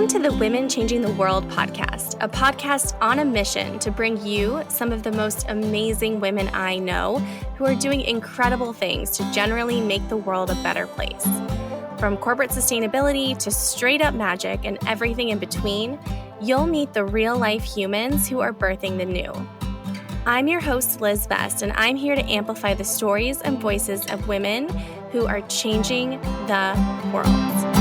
Welcome to the Women Changing the World podcast, a podcast on a mission to bring you some of the most amazing women I know who are doing incredible things to generally make the world a better place. From corporate sustainability to straight up magic and everything in between, you'll meet the real life humans who are birthing the new. I'm your host, Liz Best, and I'm here to amplify the stories and voices of women who are changing the world.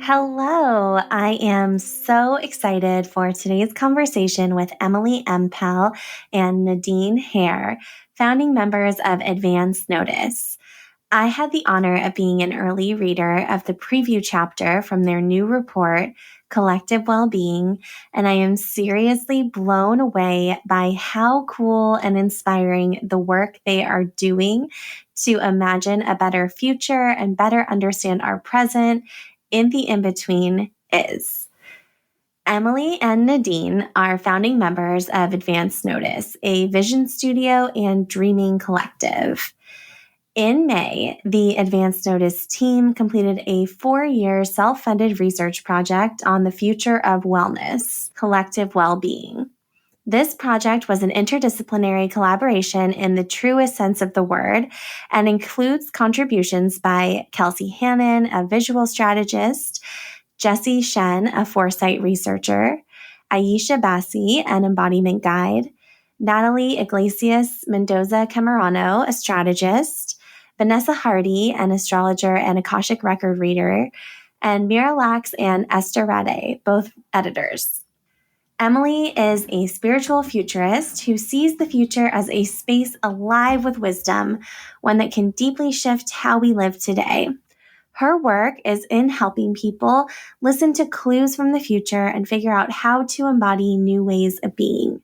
Hello, I am so excited for today's conversation with Emily Empell and Nadine Hare, founding members of Advance Notice. I had the honor of being an early reader of the preview chapter from their new report, Collective Wellbeing, and I am seriously blown away by how cool and inspiring the work they are doing to imagine a better future and better understand our present in the in-between is. Emily and Nadine are founding members of Advance Notice, a vision studio and dreaming collective. In May, the Advance Notice team completed a 4-year self-funded research project on the future of wellness, collective well-being. This project was an interdisciplinary collaboration in the truest sense of the word and includes contributions by Kelsey Hannon, a visual strategist, Jessie Shen, a foresight researcher, Aisha Bassi, an embodiment guide, Natalie Iglesias Mendoza Camarano, a strategist, Vanessa Hardy, an astrologer and Akashic record reader, and Mira Lax and Esther Rade, both editors. Emily is a spiritual futurist who sees the future as a space alive with wisdom, one that can deeply shift how we live today. Her work is in helping people listen to clues from the future and figure out how to embody new ways of being.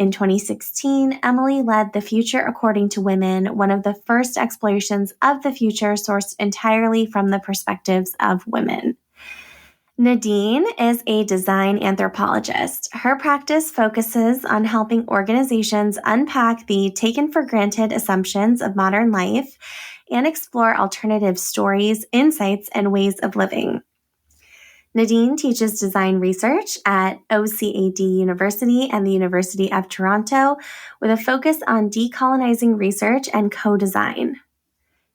In 2016, Emily led The Future According to Women, one of the first explorations of the future sourced entirely from the perspectives of women. Nadine is a design anthropologist. Her practice focuses on helping organizations unpack the taken for granted assumptions of modern life and explore alternative stories, insights, and ways of living. Nadine teaches design research at OCAD University and the University of Toronto with a focus on decolonizing research and co-design.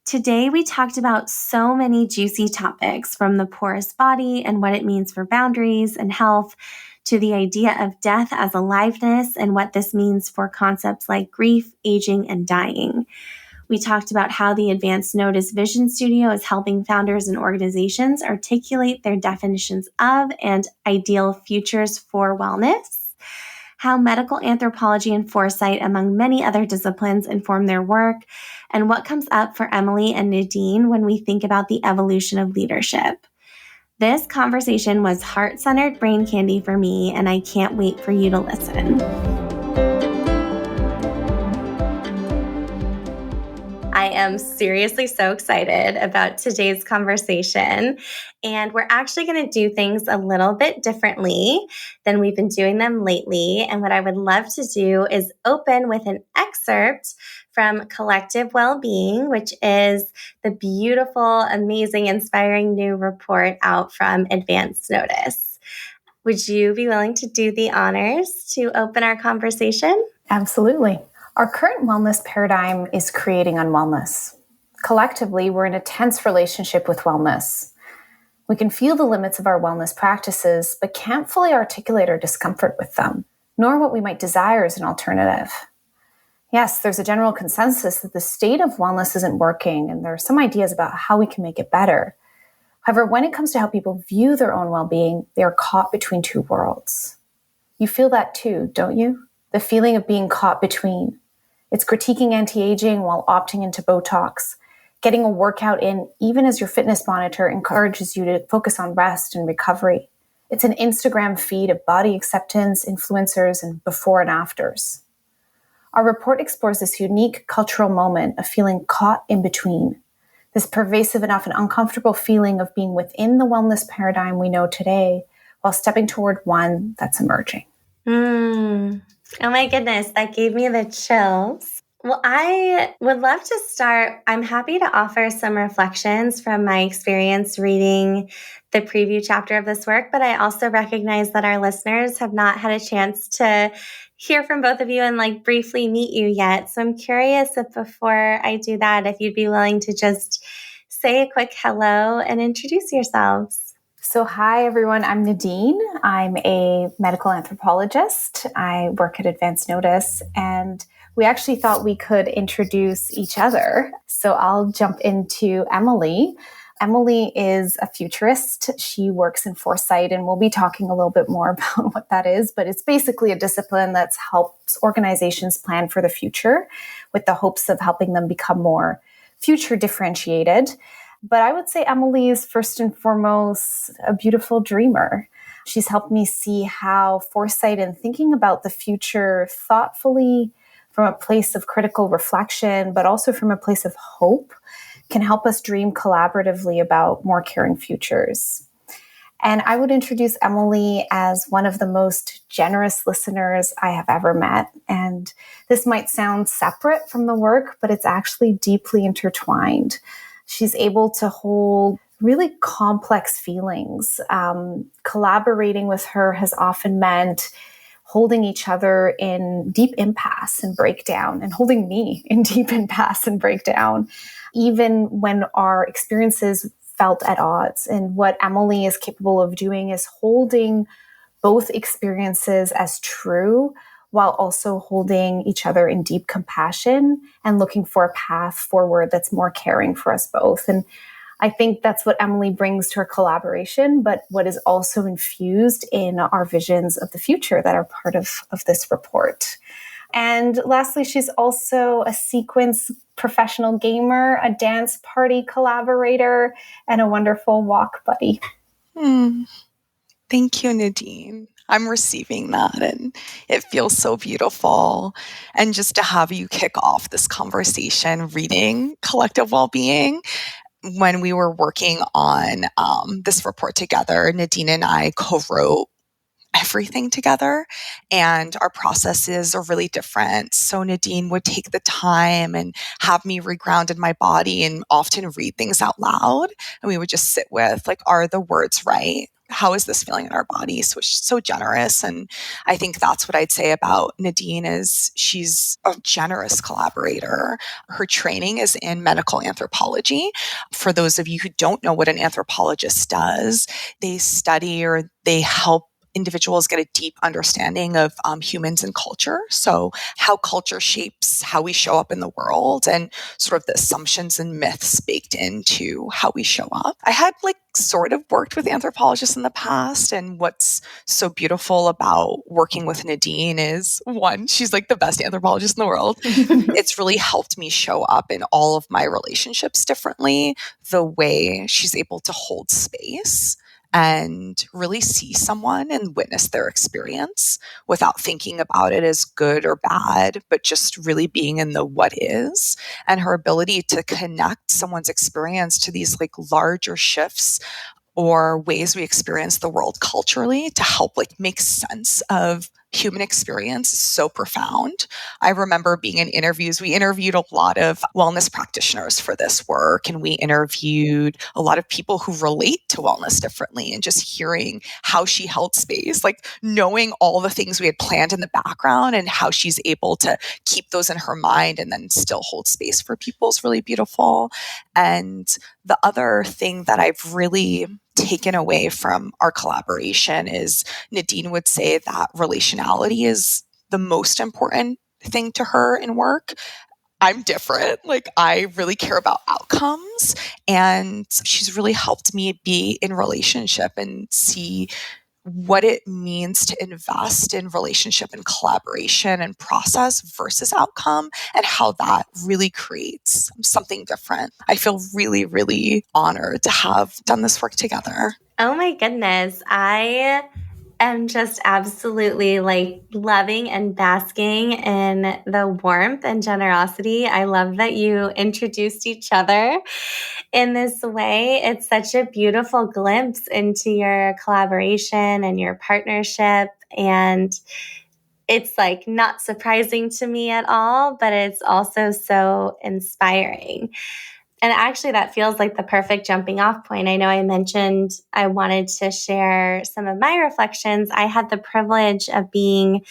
Today, we talked about so many juicy topics, from the porous body and what it means for boundaries and health, to the idea of death as aliveness and what this means for concepts like grief, aging, and dying. We talked about how the Advance Notice Vision Studio is helping founders and organizations articulate their definitions of and ideal futures for wellness, how medical anthropology and foresight, among many other disciplines, inform their work, and what comes up for Emily and Nadine when we think about the evolution of leadership. This conversation was heart-centered brain candy for me, and I can't wait for you to listen. I am seriously so excited about today's conversation, and we're actually going to do things a little bit differently than we've been doing them lately. And what I would love to do is open with an excerpt from Collective Wellbeing, which is the beautiful, amazing, inspiring new report out from Advance Notice. Would you be willing to do the honors to open our conversation? Absolutely. Our current wellness paradigm is creating unwellness. Collectively, we're in a tense relationship with wellness. We can feel the limits of our wellness practices, but can't fully articulate our discomfort with them, nor what we might desire as an alternative. Yes, there's a general consensus that the state of wellness isn't working, and there are some ideas about how we can make it better. However, when it comes to how people view their own well-being, they are caught between two worlds. You feel that too, don't you? The feeling of being caught between. It's critiquing anti-aging while opting into Botox, getting a workout in even as your fitness monitor encourages you to focus on rest and recovery. It's an Instagram feed of body acceptance, influencers, and before and afters. Our report explores this unique cultural moment of feeling caught in between, this pervasive enough and uncomfortable feeling of being within the wellness paradigm we know today while stepping toward one that's emerging. Oh my goodness, that gave me the chills. Well, I would love to start. I'm happy to offer some reflections from my experience reading the preview chapter of this work, but I also recognize that our listeners have not had a chance to hear from both of you and briefly meet you yet. So I'm curious if before I do that, if you'd be willing to just say a quick hello and introduce yourselves. So hi, everyone. I'm Nadine. I'm a medical anthropologist. I work at Advance Notice, and we actually thought we could introduce each other. So I'll jump into Emily. Emily is a futurist. She works in foresight, and we'll be talking a little bit more about what that is, but it's basically a discipline that helps organizations plan for the future with the hopes of helping them become more future differentiated. But I would say Emily is first and foremost a beautiful dreamer. She's helped me see how foresight and thinking about the future thoughtfully from a place of critical reflection, but also from a place of hope, can help us dream collaboratively about more caring futures. And I would introduce Emily as one of the most generous listeners I have ever met. And this might sound separate from the work, but it's actually deeply intertwined. She's able to hold really complex feelings. Collaborating with her has often meant holding each other in deep impasse and breakdown, and holding me in deep impasse and breakdown, even when our experiences felt at odds. And what Emily is capable of doing is holding both experiences as true while also holding each other in deep compassion and looking for a path forward that's more caring for us both. And I think that's what Emily brings to her collaboration, but what is also infused in our visions of the future that are part of this report. And lastly, she's also a sequence professional gamer, a dance party collaborator, and a wonderful walk buddy. Thank you, Nadine. I'm receiving that, and it feels so beautiful. And just to have you kick off this conversation reading Collective Wellbeing, when we were working on this report together, Nadine and I co-wrote everything together, and our processes are really different. So Nadine would take the time and have me reground in my body and often read things out loud. And we would just sit with, are the words right? How is this feeling in our body? So she's so generous. And I think that's what I'd say about Nadine is she's a generous collaborator. Her training is in medical anthropology. For those of you who don't know what an anthropologist does, they study or they help individuals get a deep understanding of humans and culture. So how culture shapes how we show up in the world and sort of the assumptions and myths baked into how we show up. I had sort of worked with anthropologists in the past. And what's so beautiful about working with Nadine is, one, she's the best anthropologist in the world. It's really helped me show up in all of my relationships differently, the way she's able to hold space and really see someone and witness their experience without thinking about it as good or bad, but just really being in the what is, and her ability to connect someone's experience to these larger shifts or ways we experience the world culturally to help make sense of human experience is so profound. I remember being in interviews. We interviewed a lot of wellness practitioners for this work, and we interviewed a lot of people who relate to wellness differently, and just hearing how she held space, knowing all the things we had planned in the background and how she's able to keep those in her mind and then still hold space for people is really beautiful. And the other thing that I've really taken away from our collaboration is Nadine would say that relationality is the most important thing to her in work. I'm different. I really care about outcomes, and she's really helped me be in relationship and see what it means to invest in relationship and collaboration and process versus outcome, and how that really creates something different. I feel really, really honored to have done this work together. Oh my goodness. I am just absolutely like loving and basking in the warmth and generosity. I love that you introduced each other in this way. It's such a beautiful glimpse into your collaboration and your partnership. And it's like not surprising to me at all, but it's also so inspiring. And actually, that feels like the perfect jumping off point. I know I mentioned I wanted to share some of my reflections. I had the privilege of being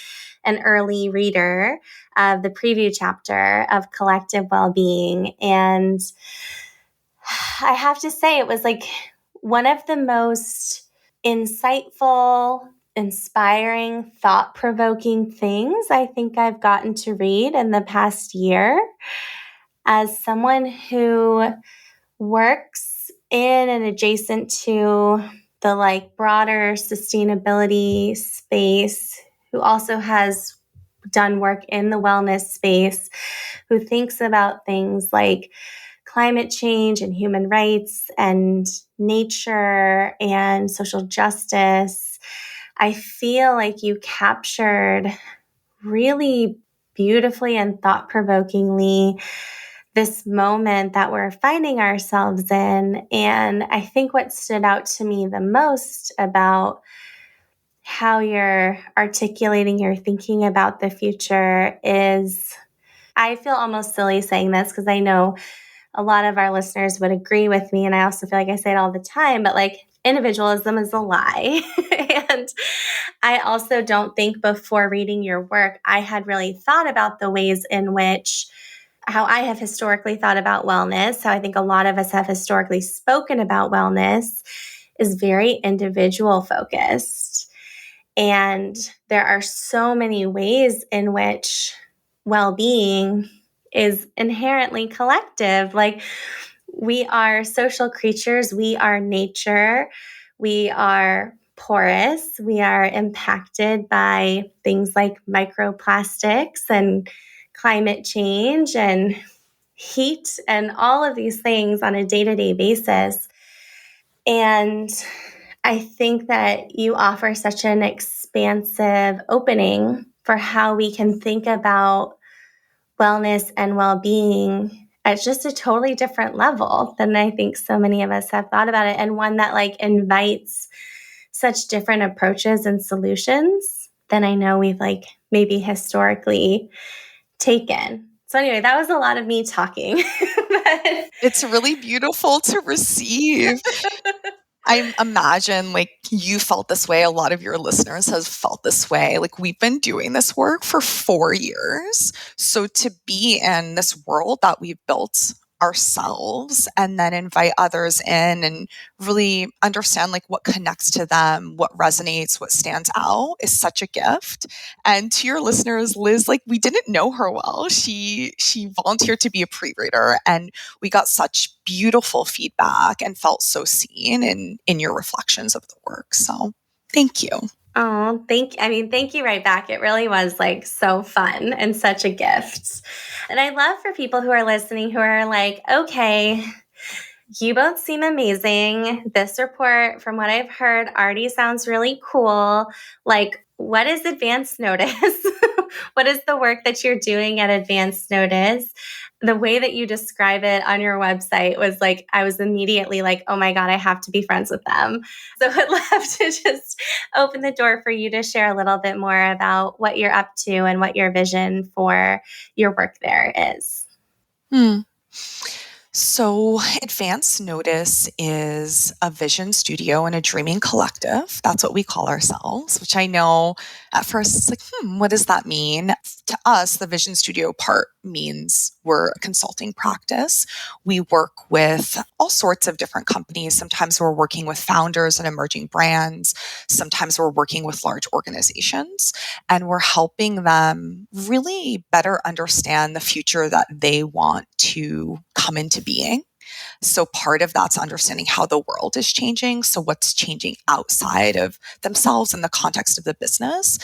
an early reader of the preview chapter of Collective Wellbeing. And I have to say, it was like one of the most insightful, inspiring, thought provoking things I think I've gotten to read in the past year. As someone who works in and adjacent to the like broader sustainability space, who also has done work in the wellness space, who thinks about things like climate change and human rights and nature and social justice, I feel like you captured really beautifully and thought-provokingly this moment that we're finding ourselves in. And I think what stood out to me the most about how you're articulating your thinking about the future is, I feel almost silly saying this because I know a lot of our listeners would agree with me. And I also feel like I say it all the time, but like individualism is a lie. And I also don't think before reading your work, I had really thought about the ways in which how I have historically thought about wellness, how I think a lot of us have historically spoken about wellness, is very individual focused. And there are so many ways in which well-being is inherently collective. Like, we are social creatures, we are nature, we are porous, we are impacted by things like microplastics and climate change and heat and all of these things on a day-to-day basis. And I think that you offer such an expansive opening for how we can think about wellness and well-being at just a totally different level than I think so many of us have thought about it, and one that like invites such different approaches and solutions than I know we've like maybe historically taken. So anyway, that was a lot of me talking. But It's really beautiful to receive. I imagine like you felt this way. A lot of your listeners have felt this way. Like, we've been doing this work for 4 years. So to be in this world that we've built ourselves and then invite others in and really understand like what connects to them, what resonates, what stands out is such a gift. And to your listeners, Liz, like, we didn't know her well. She volunteered to be a pre-reader, and we got such beautiful feedback and felt so seen in your reflections of the work. So thank you. oh, thank you right back. It really was like so fun and such a gift. And I love for people who are listening who are like, okay, you both seem amazing. This report, from what I've heard, already sounds really cool. Like, what is Advance Notice? What is the work that you're doing at Advance Notice? The way that you describe it on your website was like, I was immediately like, oh my God, I have to be friends with them. So I'd love to just open the door for you to share a little bit more about what you're up to and what your vision for your work there is. So Advance Notice is a vision studio and a dreaming collective. That's what we call ourselves, which I know at first it's like, what does that mean? To us, the vision studio part means we're a consulting practice. We work with all sorts of different companies. Sometimes we're working with founders and emerging brands. Sometimes we're working with large organizations, and we're helping them really better understand the future that they want to come into being. So part of that's understanding how the world is changing. So what's changing outside of themselves in the context of the business.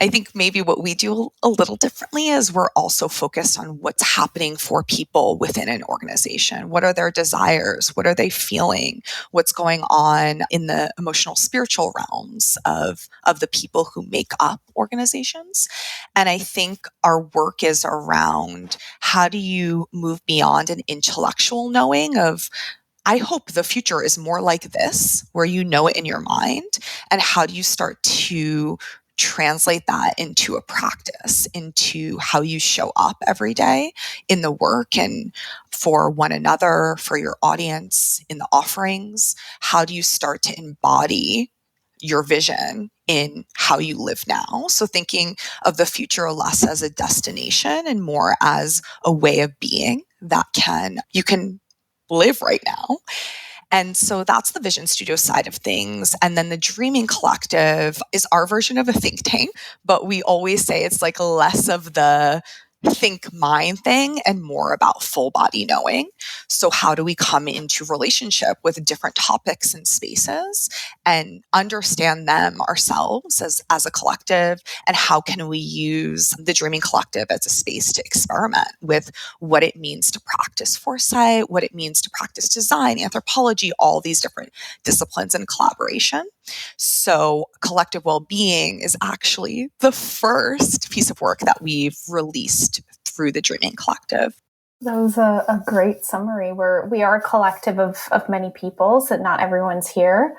I think maybe what we do a little differently is we're also focused on what's happening for people within an organization. What are their desires? What are they feeling? What's going on in the emotional, spiritual realms of the people who make up organizations? And I think our work is around how do you move beyond an intellectual knowing of, I hope the future is more like this, where you know it in your mind, and how do you start to translate that into a practice, into how you show up every day in the work and for one another, for your audience, in the offerings? How do you start to embody your vision in how you live now? So thinking of the future less as a destination and more as a way of being that you can live right now. And so that's the Vision Studio side of things. And then the Dreaming Collective is our version of a think tank, but we always say it's like less of the think mind thing and more about full body knowing. So how do we come into relationship with different topics and spaces and understand them ourselves as a collective? And how can we use the Dreaming Collective as a space to experiment with what it means to practice foresight, what it means to practice design, anthropology, all these different disciplines in collaboration. So collective well-being is actually the first piece of work that we've released through the Dreaming Collective. That was a great summary. We are a collective of many people, so not everyone's here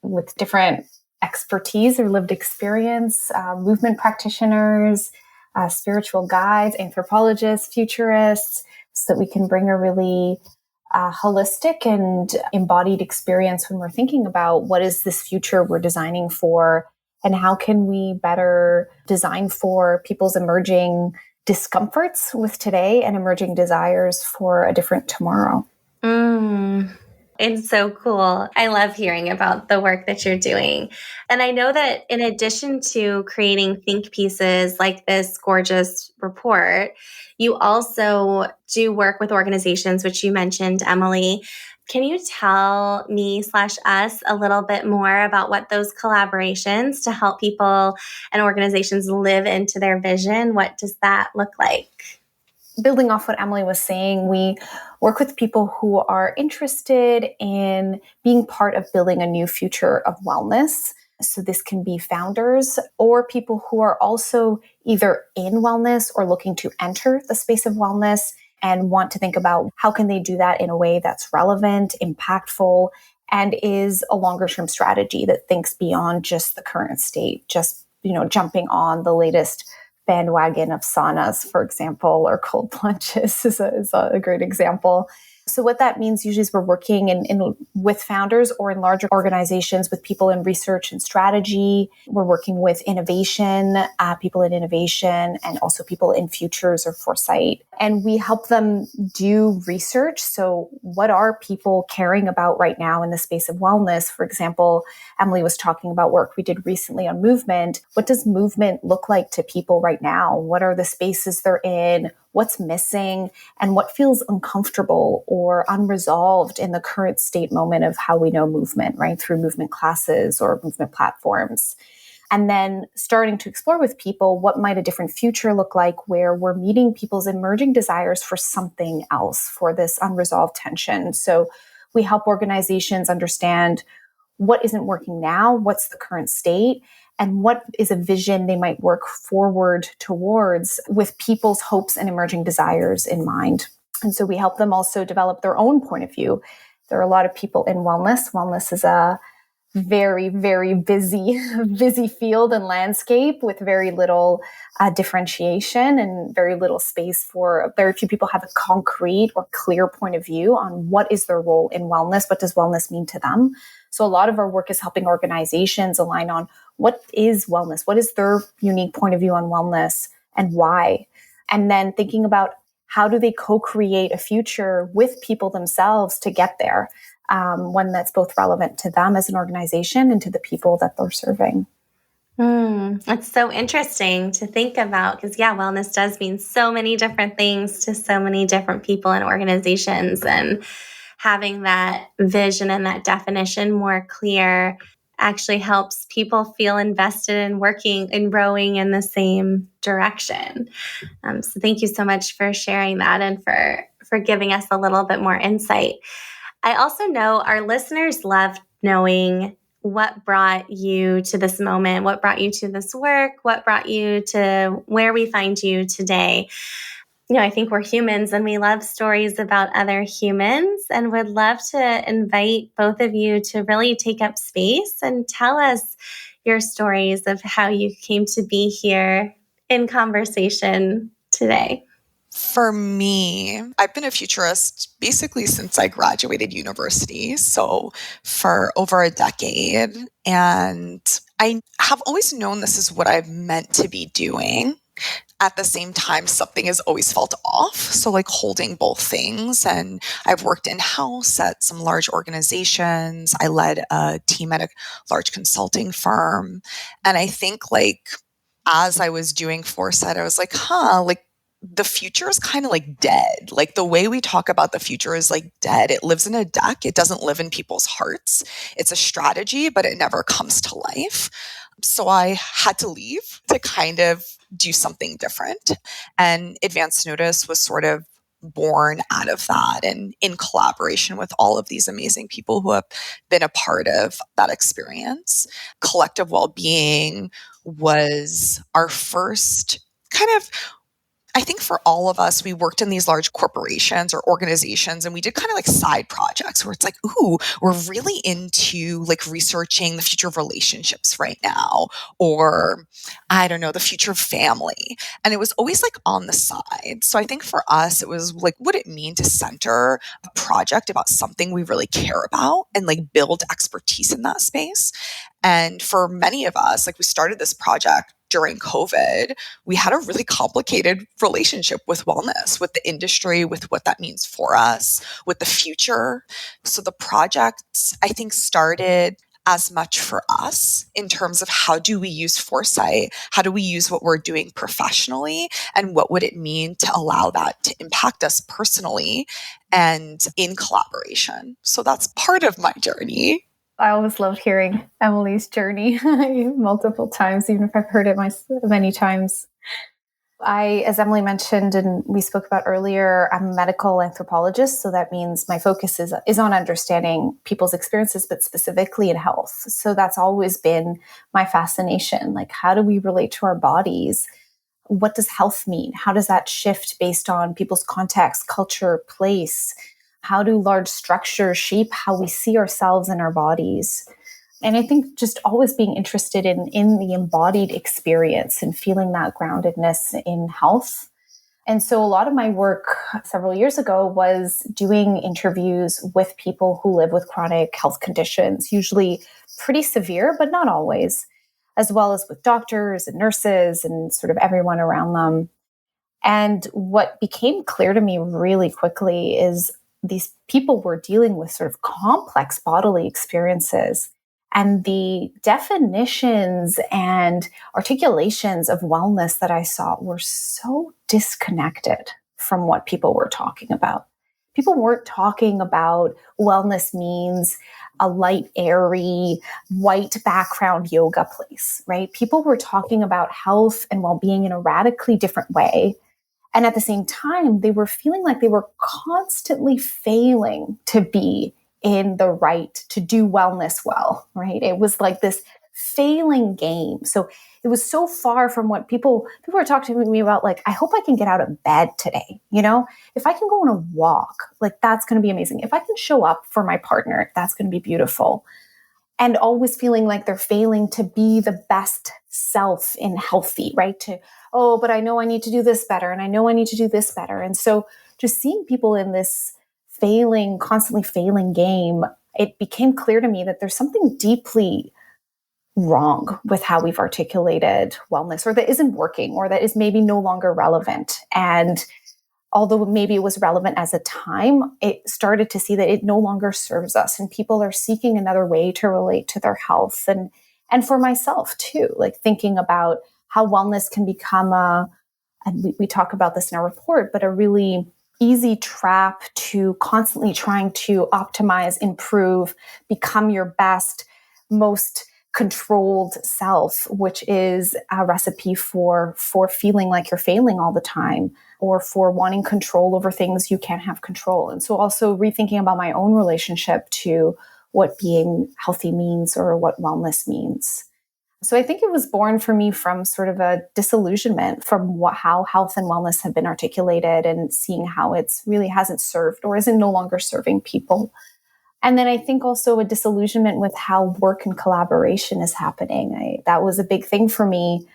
with different expertise or lived experience, movement practitioners, spiritual guides, anthropologists, futurists, so that we can bring a really holistic and embodied experience when we're thinking about what is this future we're designing for, and how can we better design for people's emerging discomforts with today and emerging desires for a different tomorrow. It's so cool. I love hearing about the work that you're doing. And I know that in addition to creating think pieces like this gorgeous report, you also do work with organizations, which you mentioned, Emily. Can you tell me/us a little bit more about what those collaborations to help people and organizations live into their vision? What does that look like? Building off what Emily was saying, we work with people who are interested in being part of building a new future of wellness. So this can be founders or people who are also either in wellness or looking to enter the space of wellness and want to think about how can they do that in a way that's relevant, impactful, and is a longer term strategy that thinks beyond just the current state, just, jumping on the latest bandwagon of saunas, for example, or cold plunges is a great example. So what that means usually is we're working with founders or in larger organizations with people in research and strategy. We're working with innovation, people in innovation, and also people in futures or foresight. And we help them do research. So what are people caring about right now in the space of wellness? For example, Emily was talking about work we did recently on movement. What does movement look like to people right now? What are the spaces they're in? What's missing? And what feels uncomfortable or unresolved in the current state moment of how we know movement, right? Through movement classes or movement platforms. And then starting to explore with people, what might a different future look like where we're meeting people's emerging desires for something else, for this unresolved tension. So we help organizations understand what isn't working now, what's the current state, and what is a vision they might work forward towards with people's hopes and emerging desires in mind. And so we help them also develop their own point of view. There are a lot of people in wellness. Wellness is a very, very busy field and landscape with very little differentiation and very little space for very few people have a concrete or clear point of view on what is their role in wellness. What does wellness mean to them? So a lot of our work is helping organizations align on what is wellness, what is their unique point of view on wellness and why, and then thinking about how do they co-create a future with people themselves to get there. One that's both relevant to them as an organization and to the people that they're serving. It's so interesting to think about because, wellness does mean so many different things to so many different people and organizations, and having that vision and that definition more clear actually helps people feel invested in working and rowing in the same direction. So thank you so much for sharing that and for giving us a little bit more insight. I also know our listeners love knowing what brought you to this moment, what brought you to this work, what brought you to where we find you today. I think we're humans and we love stories about other humans, and would love to invite both of you to really take up space and tell us your stories of how you came to be here in conversation today. For me, I've been a futurist basically since I graduated university, so for over a decade. And I have always known this is what I've meant to be doing. At the same time, something has always felt off. So like holding both things. And I've worked in-house at some large organizations. I led a team at a large consulting firm. And I think like as I was doing Foresight, I was like, like the future is kind of like dead. Like the way we talk about the future is like dead. It lives in a deck. It doesn't live in people's hearts. It's a strategy, but it never comes to life. So I had to leave to kind of do something different. And Advance Notice was sort of born out of that, and in collaboration with all of these amazing people who have been a part of that experience. Collective Wellbeing was our first kind of, I think for all of us, we worked in these large corporations or organizations, and we did kind of like side projects where it's like, ooh, we're really into like researching the future of relationships right now, or I don't know, the future of family. And it was always like on the side. So I think for us, it was like, what it mean to center a project about something we really care about and like build expertise in that space. And for many of us, like we started this project during COVID. We had a really complicated relationship with wellness, with the industry, with what that means for us, with the future. So the project, I think, started as much for us in terms of how do we use Foresight? How do we use what we're doing professionally? And what would it mean to allow that to impact us personally and in collaboration? So that's part of my journey. I always loved hearing Emily's journey multiple times, even if I've heard it many times. As Emily mentioned and we spoke about earlier, I'm a medical anthropologist. So that means my focus is on understanding people's experiences, but specifically in health. So that's always been my fascination. Like, how do we relate to our bodies? What does health mean? How does that shift based on people's context, culture, place? How do large structures shape how we see ourselves and our bodies? And I think just always being interested in the embodied experience and feeling that groundedness in health. And so a lot of my work several years ago was doing interviews with people who live with chronic health conditions, usually pretty severe, but not always, as well as with doctors and nurses and sort of everyone around them. And what became clear to me really quickly is these people were dealing with sort of complex bodily experiences, and the definitions and articulations of wellness that I saw were so disconnected from what people were talking about. People weren't talking about wellness means a light, airy, white background yoga place, right? People were talking about health and well-being in a radically different way. And at the same time, they were feeling like they were constantly failing to be in the right, to do wellness well, right? It was like this failing game. So it was so far from what people were talking to me about, like, I hope I can get out of bed today. If I can go on a walk, like, that's going to be amazing. If I can show up for my partner, that's going to be beautiful. And always feeling like they're failing to be the best self in healthy, right? But I know I need to do this better, and I know I need to do this better. And so just seeing people in this constantly failing game, it became clear to me that there's something deeply wrong with how we've articulated wellness, or that isn't working, or that is maybe no longer relevant. And although maybe it was relevant as a time, it started to see that it no longer serves us, and people are seeking another way to relate to their health. And for myself too, like thinking about how wellness can become and we talk about this in our report, but a really easy trap to constantly trying to optimize, improve, become your best, most controlled self, which is a recipe for feeling like you're failing all the time, or for wanting control over things you can't have control. And so also rethinking about my own relationship to what being healthy means or what wellness means. So I think it was born for me from sort of a disillusionment from how health and wellness have been articulated, and seeing how it's really hasn't served or isn't no longer serving people. And then I think also a disillusionment with how work and collaboration is happening. That was a big thing for me,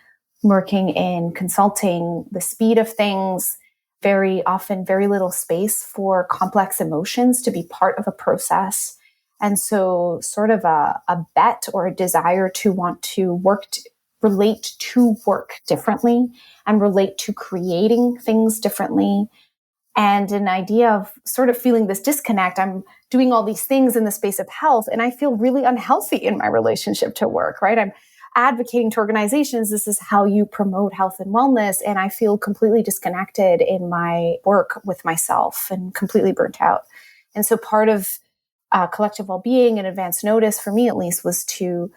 working in consulting, the speed of things, very often very little space for complex emotions to be part of a process. And so sort of a bet or a desire to want to relate to work differently and relate to creating things differently. And an idea of sort of feeling this disconnect. I'm doing all these things in the space of health, and I feel really unhealthy in my relationship to work, right? I'm advocating to organizations, this is how you promote health and wellness, and I feel completely disconnected in my work with myself and completely burnt out. And so part of collective well-being and advanced notice, for me at least, was to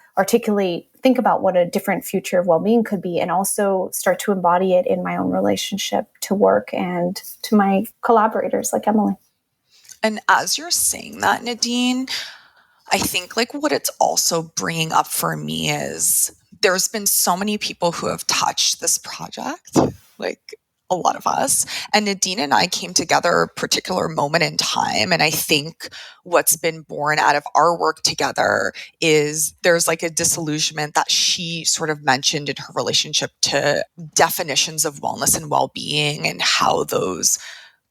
think about what a different future of well-being could be, and also start to embody it in my own relationship to work and to my collaborators like Emily. And as you're saying that, Nadine, I think like what it's also bringing up for me is there's been so many people who have touched this project, like a lot of us. And Nadine and I came together a particular moment in time. And I think what's been born out of our work together is there's like a disillusionment that she sort of mentioned in her relationship to definitions of wellness and well-being and how those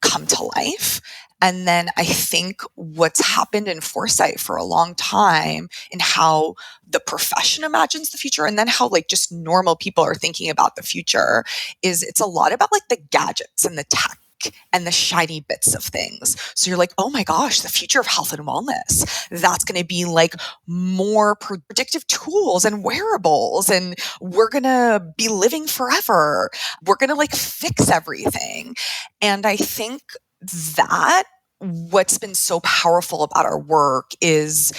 come to life. And then I think what's happened in Foresight for a long time, and how the profession imagines the future, and then how like just normal people are thinking about the future, is it's a lot about like the gadgets and the tech and the shiny bits of things. So you're like, oh my gosh, the future of health and wellness, that's going to be like more predictive tools and wearables, and we're going to be living forever. We're going to like fix everything. And I think that what's been so powerful about our work is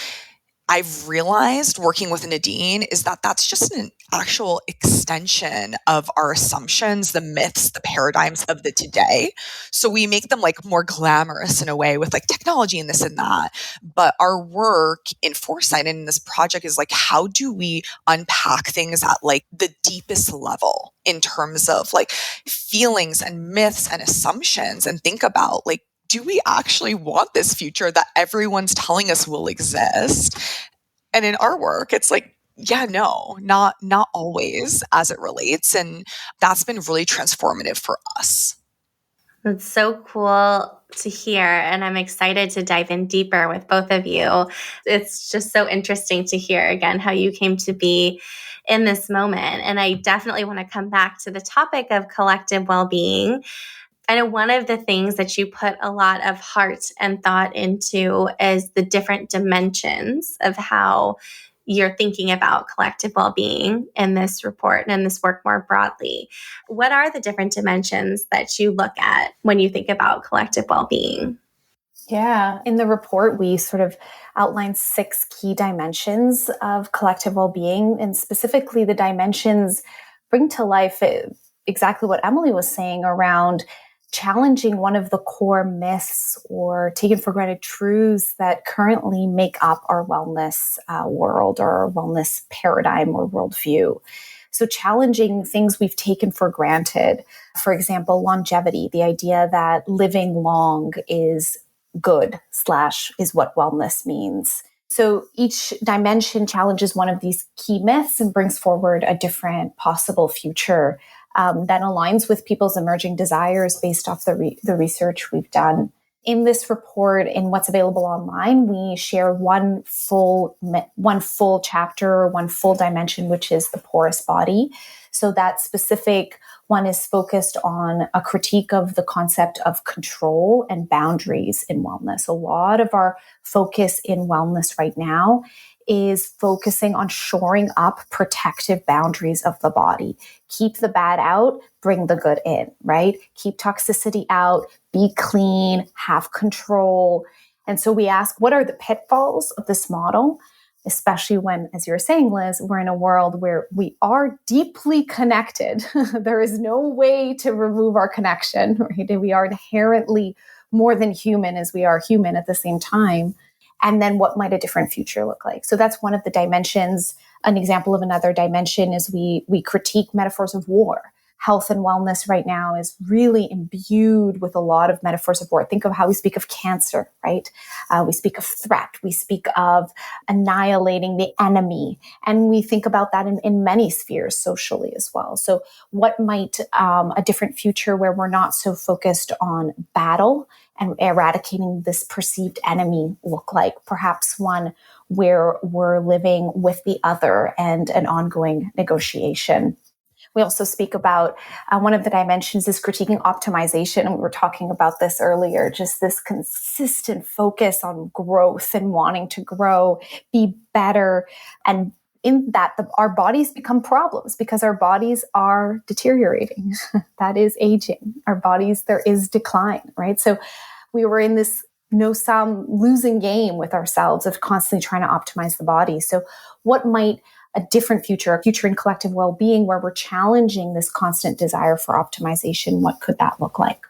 I've realized working with Nadine is that that's just an actual extension of our assumptions, the myths, the paradigms of the today. So we make them like more glamorous in a way with like technology and this and that. But our work in Foresight and in this project is like, how do we unpack things at like the deepest level in terms of like feelings and myths and assumptions, and think about like, do we actually want this future that everyone's telling us will exist? And in our work, it's like, yeah, no, not always as it relates. And that's been really transformative for us. It's so cool to hear, and I'm excited to dive in deeper with both of you. It's just so interesting to hear again how you came to be in this moment. And I definitely want to come back to the topic of collective well-being. I know one of the things that you put a lot of heart and thought into is the different dimensions of how you're thinking about collective well-being in this report and in this work more broadly. What are the different dimensions that you look at when you think about collective well-being? Yeah, in the report, we sort of outlined 6 key dimensions of collective well-being, and specifically the dimensions bring to life exactly what Emily was saying around challenging one of the core myths or taken for granted truths that currently make up our wellness world or our wellness paradigm or worldview. So challenging things we've taken for granted. For example, longevity, the idea that living long is good / is what wellness means. So each dimension challenges one of these key myths and brings forward a different possible future that aligns with people's emerging desires based off the research we've done. In this report, in what's available online, we share one full chapter, one full dimension, which is the porous body. So that specific one is focused on a critique of the concept of control and boundaries in wellness. A lot of our focus in wellness right now is focusing on shoring up protective boundaries of the body. Keep the bad out, bring the good in, right? Keep toxicity out, be clean, have control. And so we ask, what are the pitfalls of this model? especially when, as you were saying, Liz, we're in a world where we are deeply connected. There is no way to remove our connection, right? We are inherently more than human as we are human at the same time. And then what might a different future look like? So that's one of the dimensions. An example of another dimension is we critique metaphors of war. Health and wellness right now is really imbued with a lot of metaphors of war. Think of how we speak of cancer, right? We speak of threat. We speak of annihilating the enemy. And we think about that in many spheres socially as well. So what might a different future where we're not so focused on battle and eradicating this perceived enemy look like? Perhaps one where we're living with the other and an ongoing negotiation. We also speak about one of the dimensions is critiquing optimization. And we were talking about this earlier, just this consistent focus on growth and wanting to grow, be better. And in that, our bodies become problems because our bodies are deteriorating. That is aging. Our bodies, there is decline, right? So we were in this no-sum losing game with ourselves of constantly trying to optimize the body. So what might a different future, a future in collective well-being where we're challenging this constant desire for optimization, what could that look like?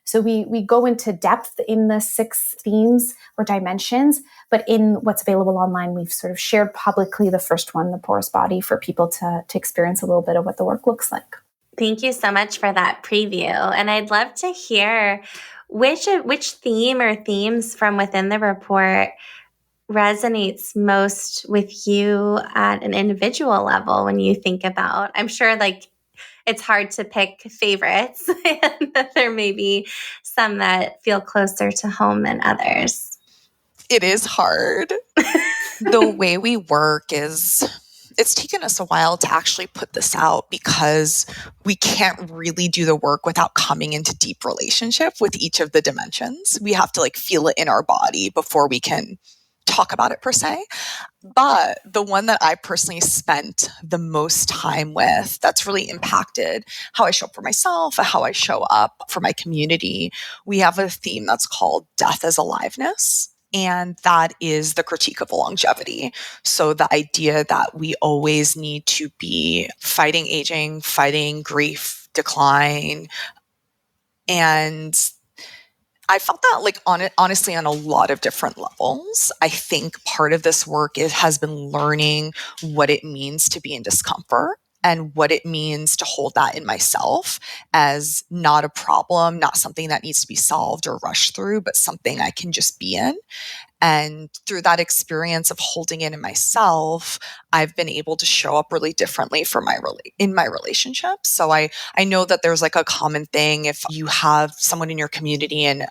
So we go into depth in the 6 themes or dimensions, but in what's available online, we've sort of shared publicly the first one, the porous body, for people to experience a little bit of what the work looks like. Thank you so much for that preview. And I'd love to hear which theme or themes from within the report resonates most with you at an individual level when you think about, I'm sure like it's hard to pick favorites and that there may be some that feel closer to home than others. It is hard. The way we work it's taken us a while to actually put this out because we can't really do the work without coming into deep relationship with each of the dimensions. We have to like feel it in our body before we can talk about it per se. But the one that I personally spent the most time with that's really impacted how I show up for myself, how I show up for my community, we have a theme that's called Death as Aliveness. And that is the critique of longevity. So the idea that we always need to be fighting aging, fighting grief, decline. And I felt that like honestly on a lot of different levels. I think part of this work has been learning what it means to be in discomfort and what it means to hold that in myself as not a problem, not something that needs to be solved or rushed through, but something I can just be in. And through that experience of holding it in myself, I've been able to show up really differently for in my relationships. So I know that there's like a common thing if you have someone in your community and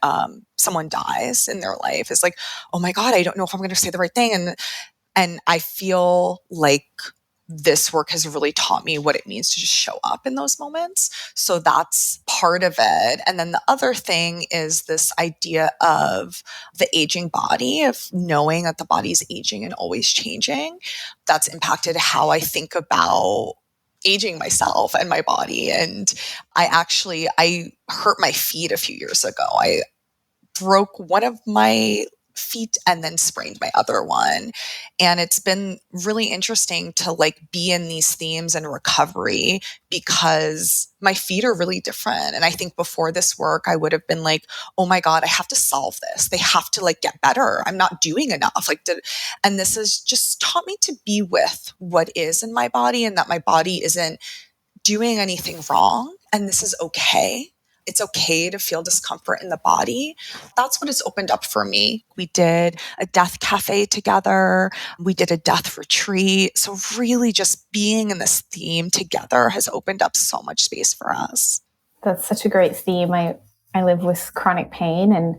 someone dies in their life, it's like, oh my God, I don't know if I'm going to say the right thing. And I feel like this work has really taught me what it means to just show up in those moments. So that's part of it. And then the other thing is this idea of the aging body, of knowing that the body's aging and always changing. That's impacted how I think about aging myself and my body. And I hurt my feet a few years ago. I broke one of my feet and then sprained my other one. And it's been really interesting to like be in these themes and recovery because my feet are really different. And I think before this work, I would have been like, oh my God, I have to solve this. They have to like get better. I'm not doing enough. And this has just taught me to be with what is in my body and that my body isn't doing anything wrong. And this is okay. It's okay to feel discomfort in the body. That's what it's opened up for me. We did a death cafe together. We did a death retreat. So really just being in this theme together has opened up so much space for us. That's such a great theme. I live with chronic pain and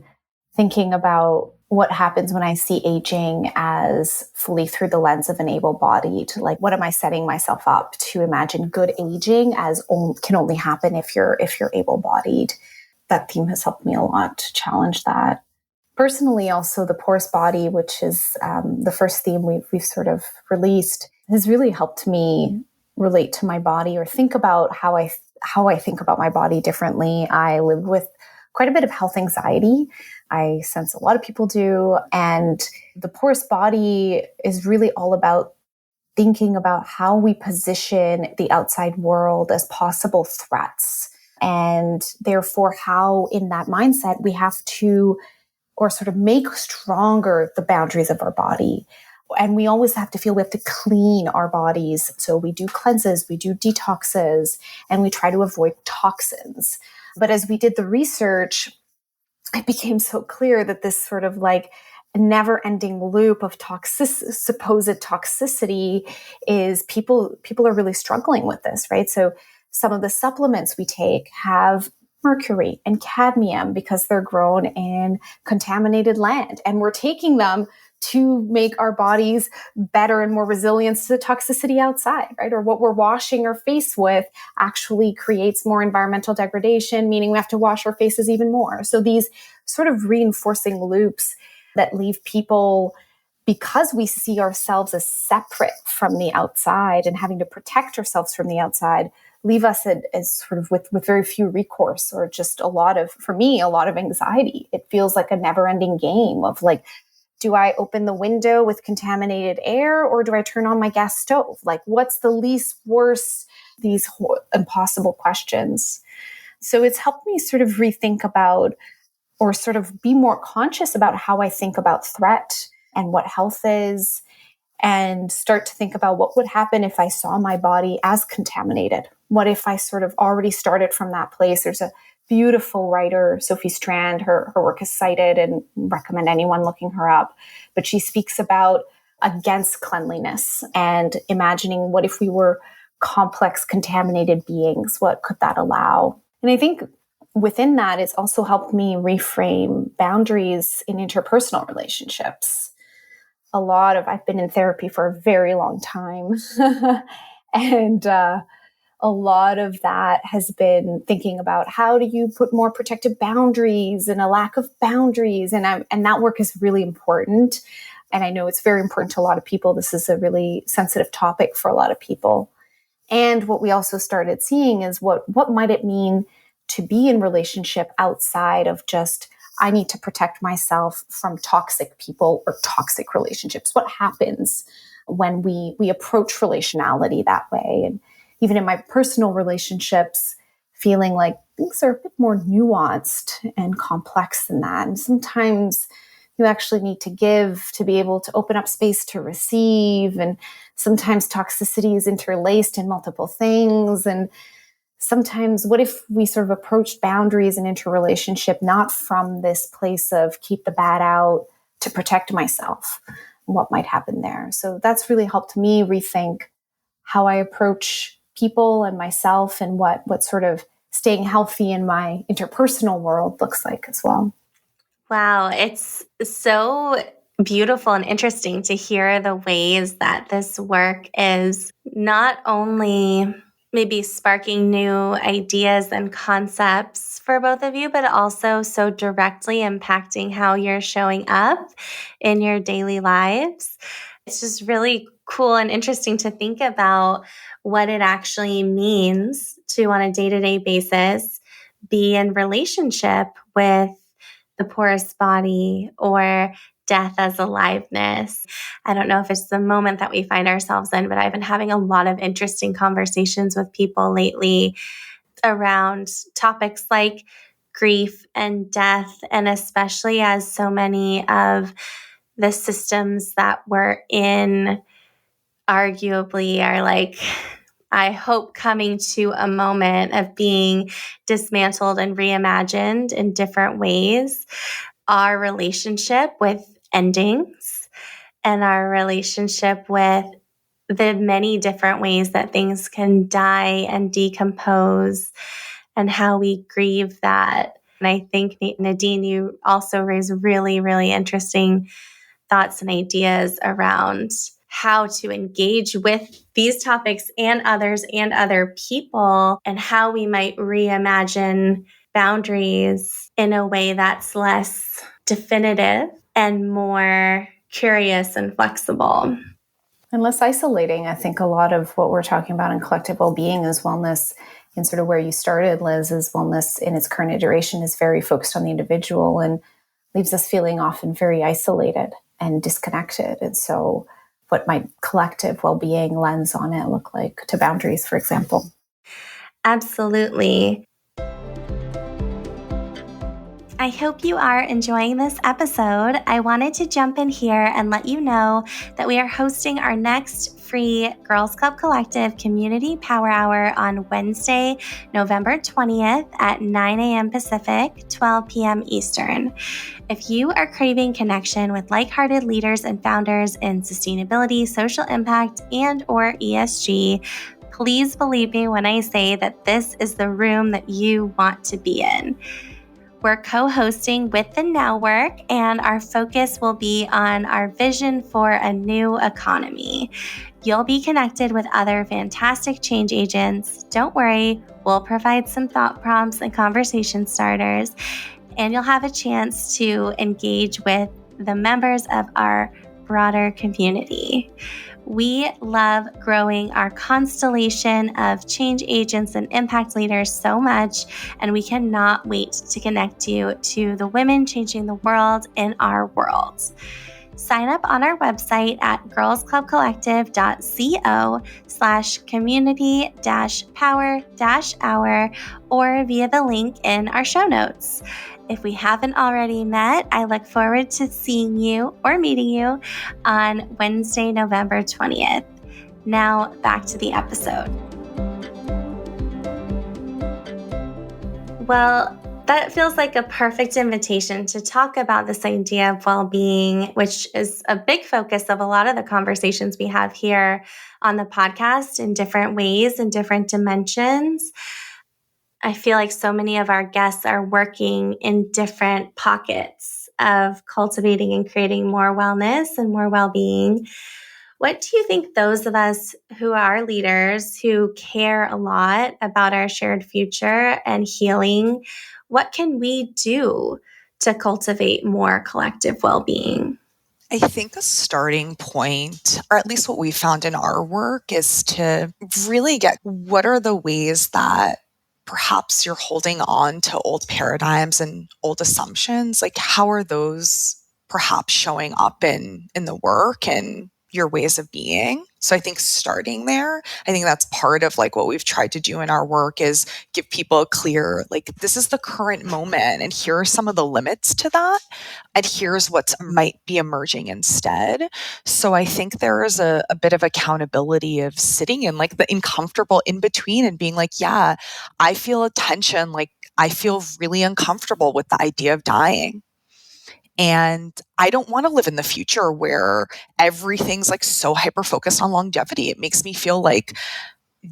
thinking about what happens when I see aging as fully through the lens of an able-bodied, like what am I setting myself up to imagine good aging as can only happen if you're able-bodied. That theme has helped me a lot to challenge that. Personally, also the porous body, which is the first theme we've sort of released, has really helped me relate to my body or think about how I think about my body differently. I live with quite a bit of health anxiety. I sense a lot of people do. And the porous body is really all about thinking about how we position the outside world as possible threats. And therefore, how in that mindset we have to, or sort of make stronger the boundaries of our body. And we always have to feel we have to clean our bodies. So we do cleanses, we do detoxes, and we try to avoid toxins. But as we did the research, it became so clear that this sort of like never-ending loop of supposed toxicity is people are really struggling with this, right? So some of the supplements we take have mercury and cadmium because they're grown in contaminated land, and we're taking them to make our bodies better and more resilient to the toxicity outside, right? Or what we're washing our face with actually creates more environmental degradation, meaning we have to wash our faces even more. So these sort of reinforcing loops that leave people, because we see ourselves as separate from the outside and having to protect ourselves from the outside, leave us as sort of with very few recourse, or just for me, a lot of anxiety. It feels like a never-ending game of like, do I open the window with contaminated air, or do I turn on my gas stove? Like, what's the least worst? These impossible questions. So it's helped me sort of rethink about, or sort of be more conscious about how I think about threat and what health is, and start to think about what would happen if I saw my body as contaminated. What if I sort of already started from that place? There's a beautiful writer, Sophie Strand. Her work is cited, and recommend anyone looking her up. But she speaks about against cleanliness and imagining, what if we were complex, contaminated beings? What could that allow? And I think within that, it's also helped me reframe boundaries in interpersonal relationships. I've been in therapy for a very long time. And a lot of that has been thinking about, how do you put more protective boundaries and a lack of boundaries? And that work is really important. And I know it's very important to a lot of people. This is a really sensitive topic for a lot of people. And what we also started seeing is what might it mean to be in relationship outside of just, I need to protect myself from toxic people or toxic relationships. What happens when we approach relationality that way? And even in my personal relationships, feeling like things are a bit more nuanced and complex than that. And sometimes you actually need to give to be able to open up space to receive. And sometimes toxicity is interlaced in multiple things. And sometimes, what if we sort of approached boundaries and interrelationship not from this place of keep the bad out to protect myself? What might happen there? So that's really helped me rethink how I approach people and myself, and what sort of staying healthy in my interpersonal world looks like as well. Wow, it's so beautiful and interesting to hear the ways that this work is not only maybe sparking new ideas and concepts for both of you, but also so directly impacting how you're showing up in your daily lives. It's just really cool and interesting to think about what it actually means to, on a day-to-day basis, be in relationship with the porous body or death as aliveness. I don't know if it's the moment that we find ourselves in, but I've been having a lot of interesting conversations with people lately around topics like grief and death, and especially as so many of the systems that we're in arguably are like, I hope, coming to a moment of being dismantled and reimagined in different ways. Our relationship with endings and our relationship with the many different ways that things can die and decompose, and how we grieve that. And I think, Nadine, you also raise really, really interesting thoughts and ideas around how to engage with these topics and others and other people, and how we might reimagine boundaries in a way that's less definitive and more curious and flexible. And less isolating. I think a lot of what we're talking about in collective well-being is wellness And sort of where you started, Liz, is wellness in its current iteration is very focused on the individual and leaves us feeling often very isolated and disconnected. And so what might collective well-being lens on it look like to boundaries, for example? Absolutely. I hope you are enjoying this episode. I wanted to jump in here and let you know that we are hosting our next free Girls Club Collective Community Power Hour on Wednesday, November 20th at 9 a.m. Pacific, 12 p.m. Eastern. If you are craving connection with like-hearted leaders and founders in sustainability, social impact, and/or ESG, please believe me when I say that this is the room that you want to be in. We're co-hosting with the Now Work, and our focus will be on our vision for a new economy. You'll be connected with other fantastic change agents. Don't worry, we'll provide some thought prompts and conversation starters, and you'll have a chance to engage with the members of our broader community. We love growing our constellation of change agents and impact leaders so much, and we cannot wait to connect you to the women changing the world in our world. Sign up on our website at girlsclubcollective.co/community-power-hour or via the link in our show notes. If we haven't already met, I look forward to seeing you or meeting you on Wednesday, November 20th. Now back to the episode. Well, that feels like a perfect invitation to talk about this idea of well-being, which is a big focus of a lot of the conversations we have here on the podcast in different ways and different dimensions. I feel like so many of our guests are working in different pockets of cultivating and creating more wellness and more well-being. What do you think those of us who are leaders, who care a lot about our shared future and healing, what can we do to cultivate more collective well-being? I think a starting point, or at least what we found in our work, is to really get what are the ways that perhaps you're holding on to old paradigms and old assumptions. Like, how are those perhaps showing up in the work and your ways of being? So I think starting there, I think that's part of like what we've tried to do in our work is give people a clear, like, this is the current moment and here are some of the limits to that. And here's what might be emerging instead. So I think there is a bit of accountability of sitting in like the uncomfortable in between and being like, yeah, I feel a tension. Like I feel really uncomfortable with the idea of dying. And I don't want to live in the future where everything's like so hyper-focused on longevity. It makes me feel like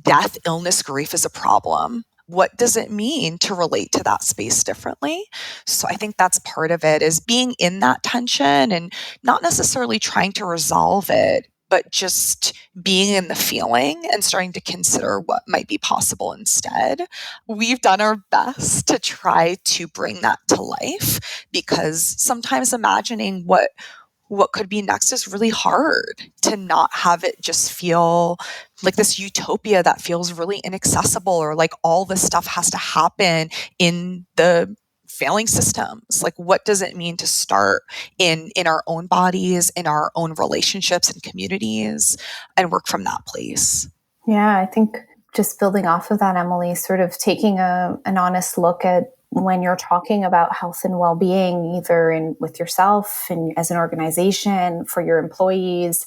death, illness, grief is a problem. What does it mean to relate to that space differently? So I think that's part of it, is being in that tension and not necessarily trying to resolve it, but just being in the feeling and starting to consider what might be possible instead. We've done our best to try to bring that to life, because sometimes imagining what could be next is really hard, to not have it just feel like this utopia that feels really inaccessible, or like all this stuff has to happen in the failing systems. Like, what does it mean to start in our own bodies, in our own relationships and communities, and work from that place? Yeah, I think just building off of that, Emily, sort of taking an honest look at when you're talking about health and well-being, either with yourself and as an organization, for your employees,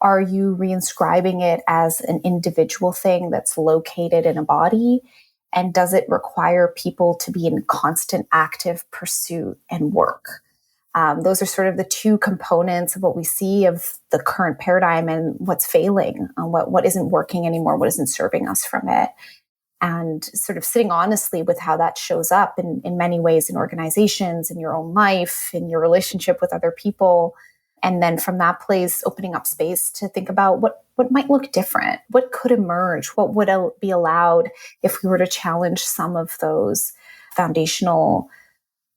are you reinscribing it as an individual thing that's located in a body? And does it require people to be in constant active pursuit and work? Those are sort of the two components of what we see of the current paradigm and what's failing, what isn't working anymore, what isn't serving us from it. And sort of sitting honestly with how that shows up in many ways in organizations, in your own life, in your relationship with other people. And then from that place, opening up space to think about what might look different, what could emerge, what would be allowed if we were to challenge some of those foundational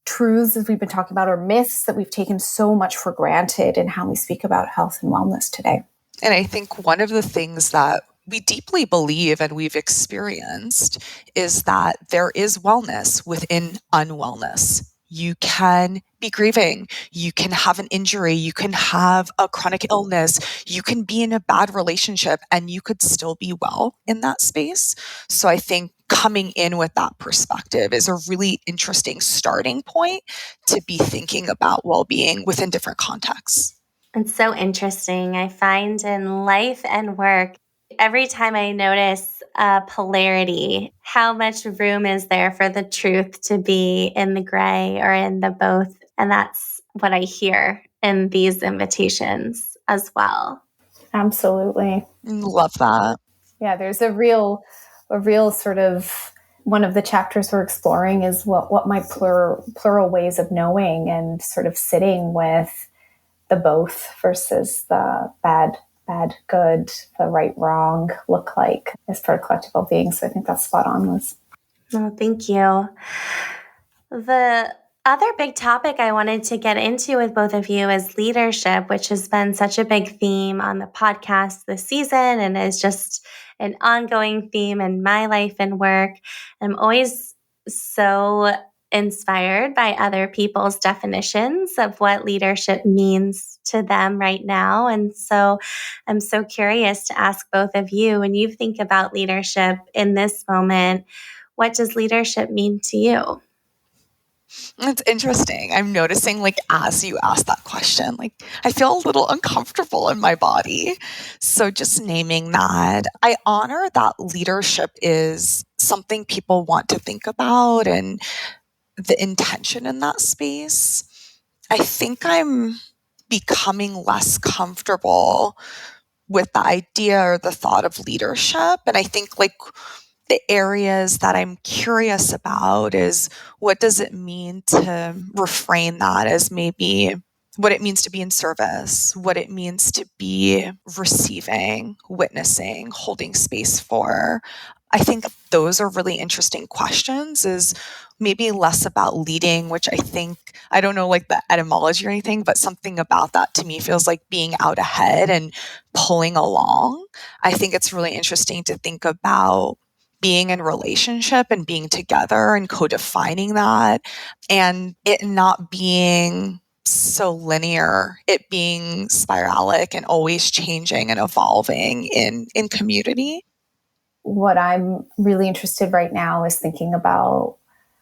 truths, as we've been talking about, or myths that we've taken so much for granted in how we speak about health and wellness today. And I think one of the things that we deeply believe and we've experienced is that there is wellness within unwellness. You can be grieving, you can have an injury, you can have a chronic illness, you can be in a bad relationship, and you could still be well in that space. So I think coming in with that perspective is a really interesting starting point to be thinking about well-being within different contexts. It's so interesting. I find in life and work, every time I notice a polarity, how much room is there for the truth to be in the gray or in the both? And that's what I hear in these invitations as well. Absolutely. Love that. Yeah, there's a real sort of, one of the chapters we're exploring is what my plural ways of knowing and sort of sitting with the both versus the bad, good, the right, wrong look like as part of collective well-being. So I think that's spot on, Liz. Oh, thank you. The other big topic I wanted to get into with both of you is leadership, which has been such a big theme on the podcast this season and is just an ongoing theme in my life and work. I'm always so inspired by other people's definitions of what leadership means to them right now. And so I'm so curious to ask both of you, when you think about leadership in this moment, what does leadership mean to you? It's interesting. I'm noticing, like, as you ask that question, like, I feel a little uncomfortable in my body. So just naming that, I honor that leadership is something people want to think about and the intention in that space. I think I'm becoming less comfortable with the idea or the thought of leadership. And I think, like, the areas that I'm curious about is what does it mean to reframe that as maybe what it means to be in service, what it means to be receiving, witnessing, holding space for. I think those are really interesting questions, is maybe less about leading, which I think, I don't know like the etymology or anything, but something about that to me feels like being out ahead and pulling along. I think it's really interesting to think about being in relationship and being together and co-defining that, and it not being so linear, it being spiralic and always changing and evolving in community. What I'm really interested right now is thinking about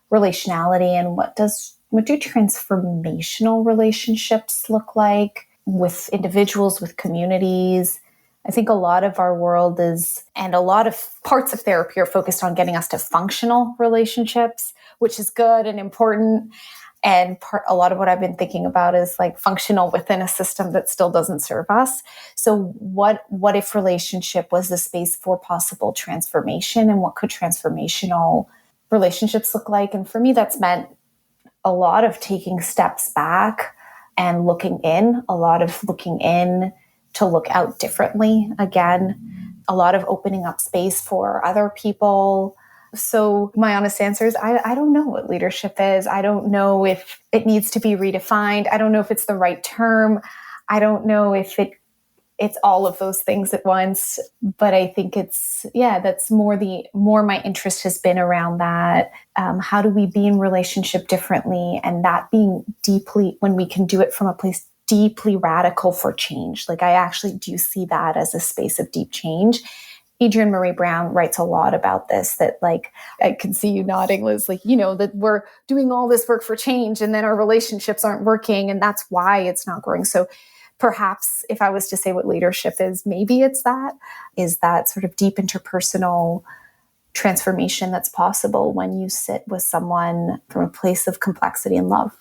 relationality and what do transformational relationships look like with individuals, with communities. I think a lot of our world is, and a lot of parts of therapy are focused on getting us to functional relationships, which is good and important. And a lot of what I've been thinking about is like functional within a system that still doesn't serve us. So what if relationship was the space for possible transformation, and what could transformational relationships look like? And for me, that's meant a lot of taking steps back and looking in to look out differently. Again, a lot of opening up space for other people. So my honest answer is I don't know what leadership is. I don't know if it needs to be redefined. I don't know if it's the right term. I don't know if it's all of those things at once. But I think that's more my interest has been around that. How do we be in relationship differently? And that being deeply, when we can do it from a place deeply radical for change. Like I actually do see that as a space of deep change. Adrienne Maree Brown writes a lot about this, that like, I can see you nodding, Liz, like, that we're doing all this work for change and then our relationships aren't working and that's why it's not growing. So perhaps if I was to say what leadership is, maybe it's that sort of deep interpersonal transformation that's possible when you sit with someone from a place of complexity and love.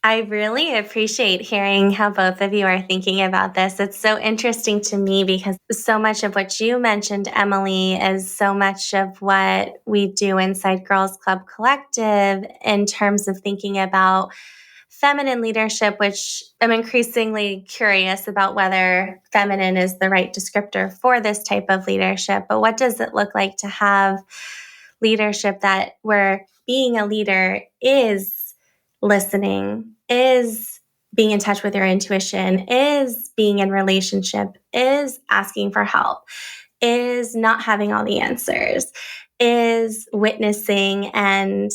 I really appreciate hearing how both of you are thinking about this. It's so interesting to me because so much of what you mentioned, Emily, is so much of what we do inside Girls Club Collective in terms of thinking about feminine leadership, which I'm increasingly curious about whether feminine is the right descriptor for this type of leadership. But what does it look like to have leadership where being a leader is listening, is being in touch with your intuition, is being in relationship, is asking for help, is not having all the answers, is witnessing and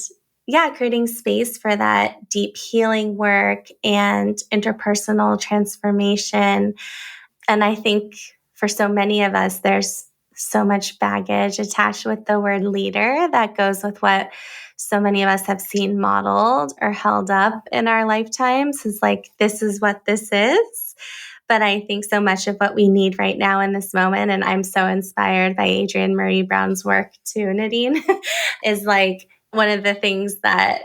creating space for that deep healing work and interpersonal transformation. And I think for so many of us, there's so much baggage attached with the word leader that goes with what so many of us have seen modeled or held up in our lifetimes is like, this is what this is. But I think so much of what we need right now in this moment, and I'm so inspired by Adrienne Maree Brown's work too, Nadine, is like one of the things that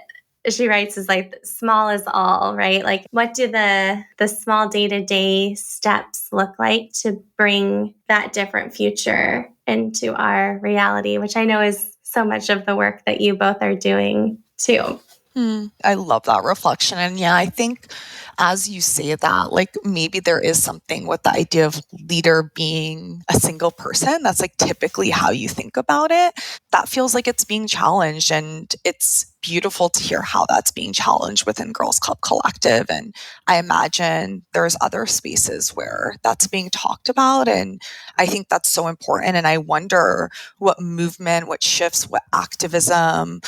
she writes is like small is all, right? Like what do the small day-to-day steps look like to bring that different future into our reality, which I know is so much of the work that you both are doing too. I love that reflection. And yeah, I think as you say that, like maybe there is something with the idea of leader being a single person. That's like typically how you think about it. That feels like it's being challenged, and it's beautiful to hear how that's being challenged within Girls Club Collective. And I imagine there's other spaces where that's being talked about. And I think that's so important. And I wonder what movement, what shifts, what activism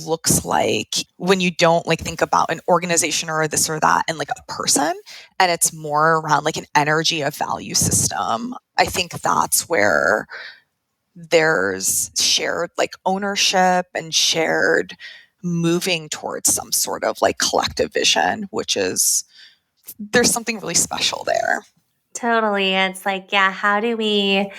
looks like when you don't like think about an organization or this or that and like a person, and it's more around like an energy, a value system. I think that's where there's shared like ownership and shared moving towards some sort of like collective vision, which is, there's something really special there. Totally. It's like, how do we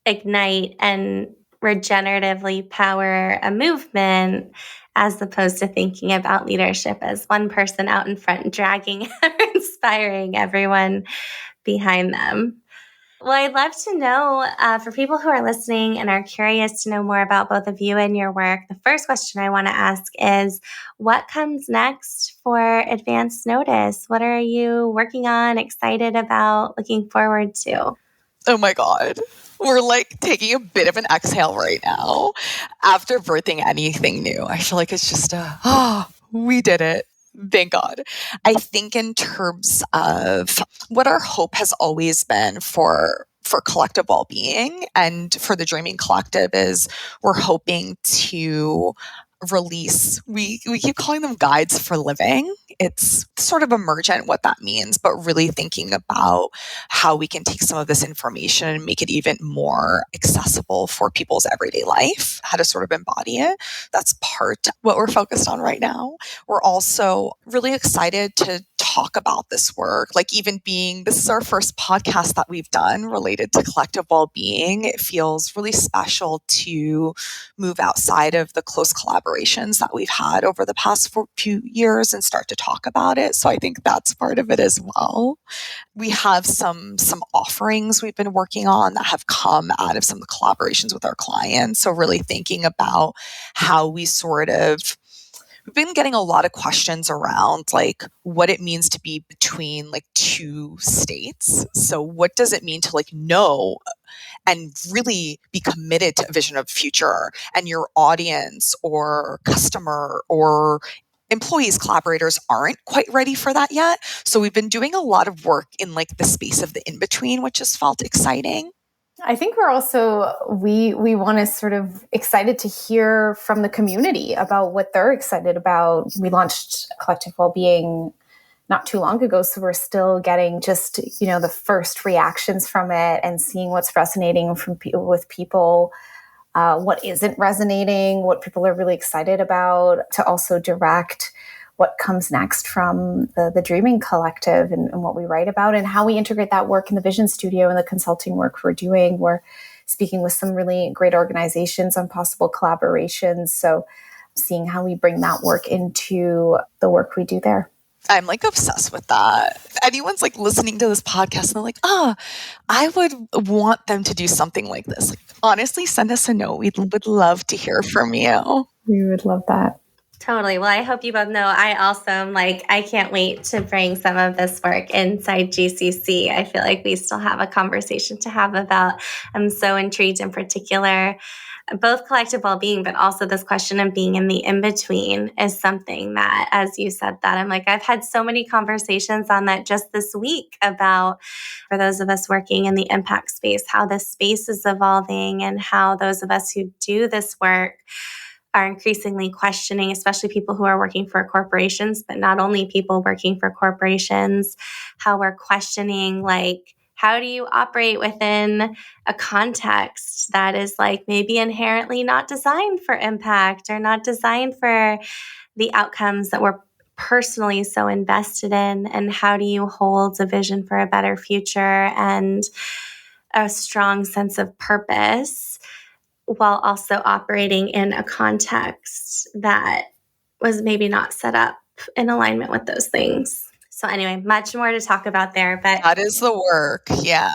ignite and regeneratively power a movement as opposed to thinking about leadership as one person out in front dragging or inspiring everyone behind them. Well, I'd love to know for people who are listening and are curious to know more about both of you and your work, the first question I want to ask is, what comes next for Advance Notice? What are you working on, excited about, looking forward to? Oh my God. We're like taking a bit of an exhale right now after birthing anything new. I feel like it's just we did it. Thank God. I think in terms of what our hope has always been for collective well-being and for the Dreaming Collective is we're hoping to release, we keep calling them guides for living. It's sort of emergent what that means, but really thinking about how we can take some of this information and make it even more accessible for people's everyday life, how to sort of embody it. That's part what we're focused on right now. We're also really excited to talk about this work, like even being, this is our first podcast that we've done related to collective well-being. It feels really special to move outside of the close collaborations that we've had over the past few years and start to talk about it. So I think that's part of it as well. We have some offerings we've been working on that have come out of some of the collaborations with our clients. So really thinking about how we we've been getting a lot of questions around like what it means to be between like two states. So what does it mean to like know and really be committed to a vision of the future, and your audience or customer or employees, collaborators aren't quite ready for that yet. So we've been doing a lot of work in like the space of the in-between, which has felt exciting. I think we're also, we want to sort of excited to hear from the community about what they're excited about. We launched Collective Wellbeing not too long ago, so we're still getting just, the first reactions from it and seeing what's resonating with people, what isn't resonating, what people are really excited about, to also direct what comes next from the Dreaming Collective and what we write about and how we integrate that work in the Vision Studio and the consulting work we're doing. We're speaking with some really great organizations on possible collaborations. So seeing how we bring that work into the work we do there. I'm like obsessed with that. If anyone's like listening to this podcast and they're like, I would want them to do something like this, like, honestly, send us a note. We would love to hear from you. We would love that. Totally. Well, I hope you both know I also am like, I can't wait to bring some of this work inside GCC. I feel like we still have a conversation to have about. I'm so intrigued in particular, both collective well-being, but also this question of being in the in-between is something that, as you said that, I'm like, I've had so many conversations on that just this week about, for those of us working in the impact space, how this space is evolving and how those of us who do this work are increasingly questioning, especially people who are working for corporations, but not only people working for corporations, how we're questioning, like, how do you operate within a context that is like maybe inherently not designed for impact or not designed for the outcomes that we're personally so invested in? And how do you hold a vision for a better future and a strong sense of purpose while also operating in a context that was maybe not set up in alignment with those things? So anyway, much more to talk about there, but that is the work. Yeah.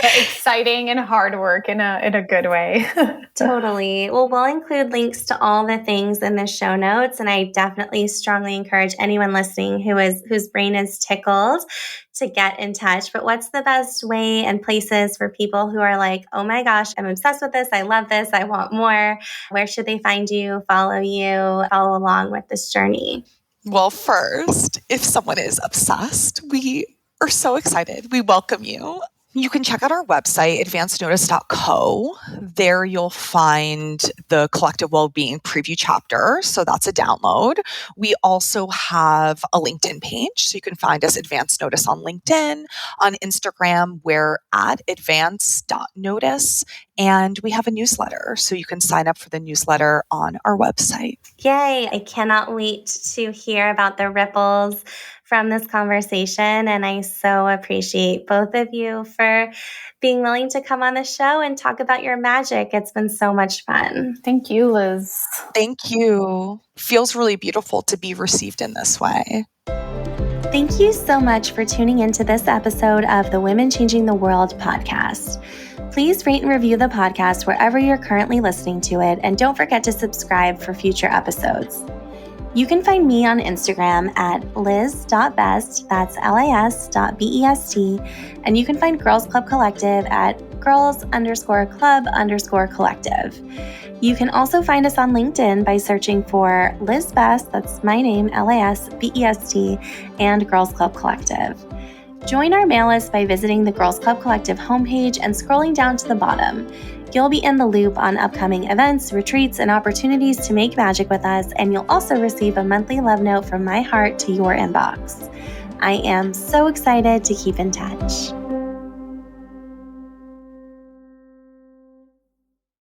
Exciting and hard work in a good way. Totally. Well, we'll include links to all the things in the show notes, and I definitely strongly encourage anyone listening whose brain is tickled to get in touch. But what's the best way and places for people who are like, oh my gosh, I'm obsessed with this. I love this. I want more. Where should they find you, follow along with this journey? Well, first, if someone is obsessed, we are so excited. We welcome you. You can check out our website, advancednotice.co. There you'll find the Collective Wellbeing preview chapter. So that's a download. We also have a LinkedIn page. So you can find us Advanced Notice on LinkedIn. On Instagram, we're at advanced.notice. And we have a newsletter. So you can sign up for the newsletter on our website. Yay. I cannot wait to hear about the ripples from this conversation. And I so appreciate both of you for being willing to come on the show and talk about your magic. It's been so much fun. Thank you, Liz. Thank you. Feels really beautiful to be received in this way. Thank you so much for tuning into this episode of the Women Changing the World podcast. Please rate and review the podcast wherever you're currently listening to it, and don't forget to subscribe for future episodes. You can find me on Instagram at liz.best, that's lis.best, and you can find Girls Club Collective at girls_club_collective. You can also find us on LinkedIn by searching for Liz Best, that's my name, LASBEST, and Girls Club Collective. Join our mail list by visiting the Girls Club Collective homepage and scrolling down to the bottom. You'll be in the loop on upcoming events, retreats, and opportunities to make magic with us, and you'll also receive a monthly love note from my heart to your inbox. I am so excited to keep in touch.